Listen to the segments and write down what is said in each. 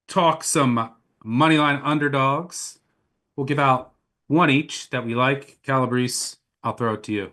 talk some money line underdogs. We'll give out one each that we like. Calabrese, I'll throw it to you.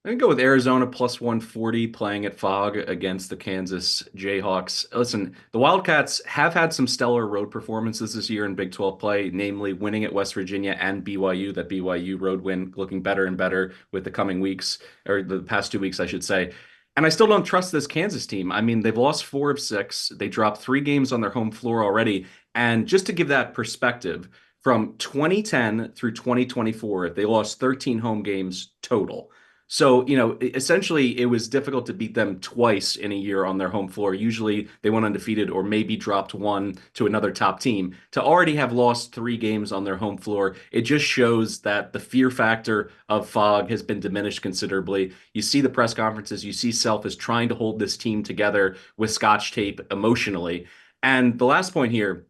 I'm gonna go with Arizona plus 140 playing at Fog against the Kansas Jayhawks. Listen, the Wildcats have had some stellar road performances this year in Big 12 play, namely winning at West Virginia and BYU. That BYU road win looking better and better with the coming weeks, or the past 2 weeks, I should say. And I still don't trust this Kansas team. I mean, they've lost 4 of 6. They dropped 3 games on their home floor already. And just to give that perspective, from 2010 through 2024, they lost 13 home games total. So, essentially, it was difficult to beat them twice in a year on their home floor. Usually they went undefeated or maybe dropped one to another top team. To already have lost 3 games on their home floor, it just shows that the fear factor of Fog has been diminished considerably. You see the press conferences, you see Self is trying to hold this team together with scotch tape emotionally. And the last point here,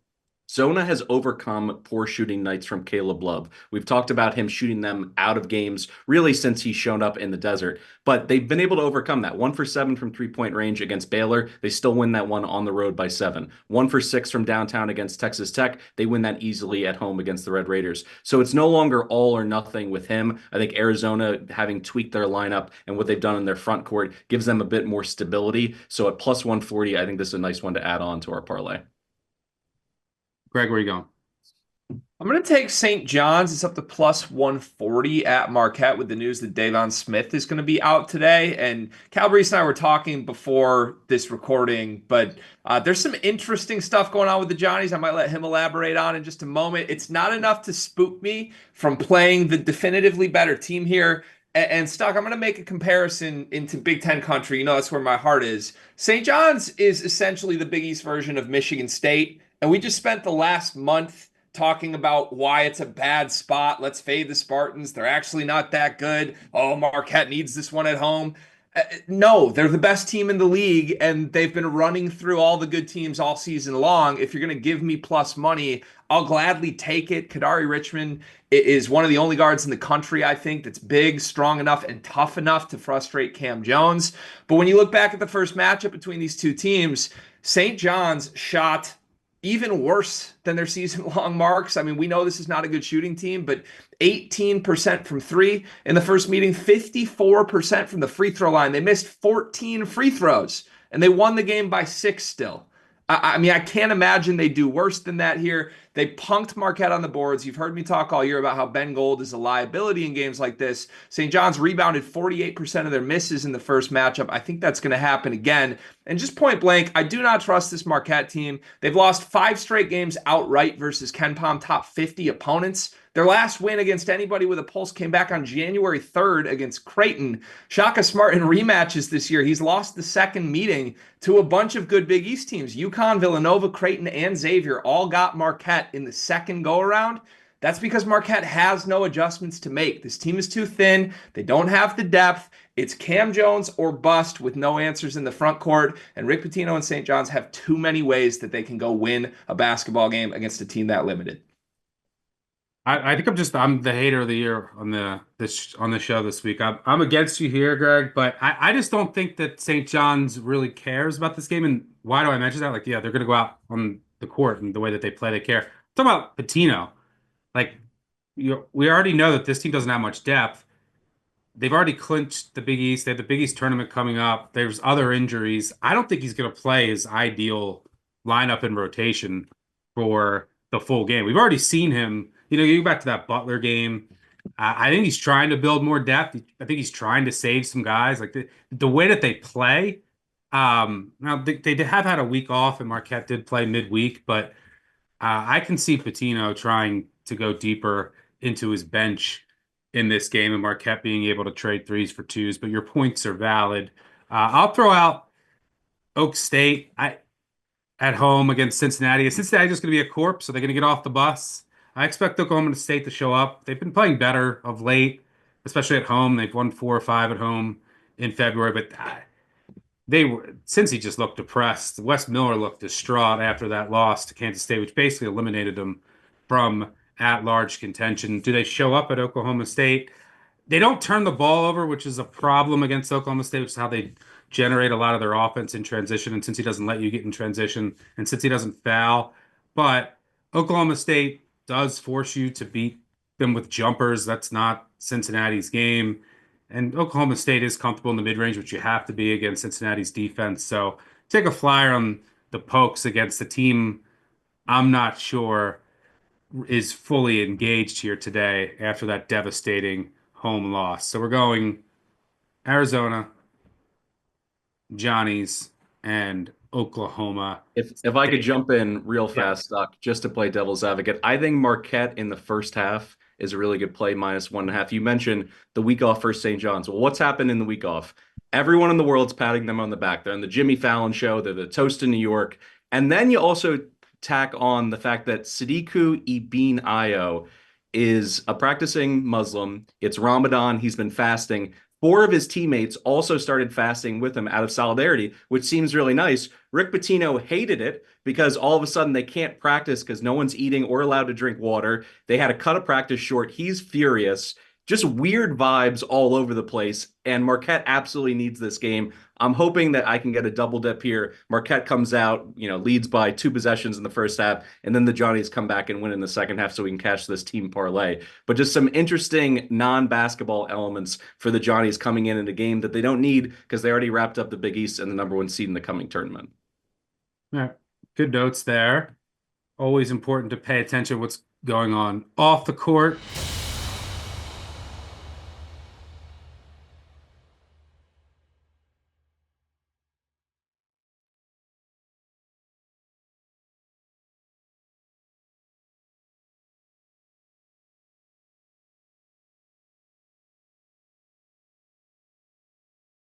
Zona has overcome poor shooting nights from Caleb Love. We've talked about him shooting them out of games really since he's shown up in the desert, but they've been able to overcome that. 1 for 7 from 3-point range against Baylor. They still win that one on the road by 7. 1 for 6 from downtown against Texas Tech. They win that easily at home against the Red Raiders. So it's no longer all or nothing with him. I think Arizona, having tweaked their lineup and what they've done in their front court, gives them a bit more stability. So at plus 140, I think this is a nice one to add on to our parlay. Greg, where are you going? I'm going to take St. John's. It's up to plus 140 at Marquette with the news that Davon Smith is going to be out today. And Calabrese and I were talking before this recording, but there's some interesting stuff going on with the Johnnies. I might let him elaborate on in just a moment. It's not enough to spook me from playing the definitively better team here. And Stuck, I'm going to make a comparison into Big Ten country. You know, that's where my heart is. St. John's is essentially the Big East version of Michigan State. And we just spent the last month talking about why it's a bad spot. Let's fade the Spartans. They're actually not that good. Oh, Marquette needs this one at home. No, they're the best team in the league, and they've been running through all the good teams all season long. If you're going to give me plus money, I'll gladly take it. Kadari Richmond is one of the only guards in the country, I think, that's big, strong enough, and tough enough to frustrate Cam Jones. But when you look back at the first matchup between these two teams, St. John's shot even worse than their season-long marks. I mean, we know this is not a good shooting team, but 18% from three in the first meeting, 54% from the free throw line. They missed 14 free throws, and they won the game by 6 still. I mean, I can't imagine they do worse than that here. They punked Marquette on the boards. You've heard me talk all year about how Ben Gold is a liability in games like this. St. John's rebounded 48% of their misses in the first matchup. I think that's going to happen again. And just point blank, I do not trust this Marquette team. They've lost 5 straight games outright versus KenPom top 50 opponents. Their last win against anybody with a pulse came back on January 3rd against Creighton. Shaka Smart in rematches this year. He's lost the second meeting to a bunch of good Big East teams. UConn, Villanova, Creighton, and Xavier all got Marquette in the second go-around. That's because Marquette has no adjustments to make. This team is too thin. They don't have the depth. It's Cam Jones or bust with no answers in the front court. And Rick Pitino and St. John's have too many ways that they can go win a basketball game against a team that limited. I think I'm the hater of the year on the show this week. I'm against you here, Greg, but I just don't think that St. John's really cares about this game. And why do I mention that? Like, yeah, they're gonna go out on the court and the way that they play, they care. I'm talking about Pitino. Like, we already know that this team doesn't have much depth. They've already clinched the Big East. They have the Big East tournament coming up. There's other injuries. I don't think he's going to play his ideal lineup in rotation for the full game. We've already seen him. You go back to that Butler game. I think he's trying to build more depth. I think he's trying to save some guys. Like the way that they play. Now they have had a week off, and Marquette did play midweek, but I can see Patino trying to go deeper into his bench in this game and Marquette being able to trade threes for twos, but your points are valid. I'll throw out Oak State at home against Cincinnati. Is Cincinnati just going to be a corpse? Are they going to get off the bus? I expect Oklahoma State to show up. They've been playing better of late, especially at home. They've won 4 or 5 at home in February, but Cincy just looked depressed. Wes Miller looked distraught after that loss to Kansas State, which basically eliminated them from at-large contention. Do they show up at Oklahoma State? They don't turn the ball over, which is a problem against Oklahoma State, which is how they generate a lot of their offense in transition. And since he doesn't let you get in transition, and since he doesn't foul, but Oklahoma State does force you to beat them with jumpers. That's not Cincinnati's game. And Oklahoma State is comfortable in the mid-range, which you have to be against Cincinnati's defense. So take a flyer on the Pokes against the team I'm not sure is fully engaged here today after that devastating home loss. So we're going Arizona, Johnny's, and Oklahoma. If I could State. jump in real Yeah. fast, Doc, just to play devil's advocate, I think Marquette in the first half is a really good play, -1.5. You mentioned the week off for St. John's. Well, what's happened in the week off? Everyone in the world's patting them on the back. They're on the Jimmy Fallon show. They're the toast in New York. And then you also tack on the fact that Sidiku Ibn Ayo is a practicing Muslim. It's Ramadan. He's been fasting. Four of his teammates also started fasting with him out of solidarity, which seems really nice. Rick Pitino hated it because all of a sudden they can't practice because no one's eating or allowed to drink water. They had to cut a practice short. He's furious. Just weird vibes all over the place. And Marquette absolutely needs this game. I'm hoping that I can get a double dip here. Marquette comes out, leads by 2 possessions in the first half, and then the Johnnies come back and win in the second half so we can cash this team parlay. But just some interesting non-basketball elements for the Johnnies coming in a game that they don't need because they already wrapped up the Big East and the #1 seed in the coming tournament. Yeah, good notes there. Always important to pay attention to what's going on off the court.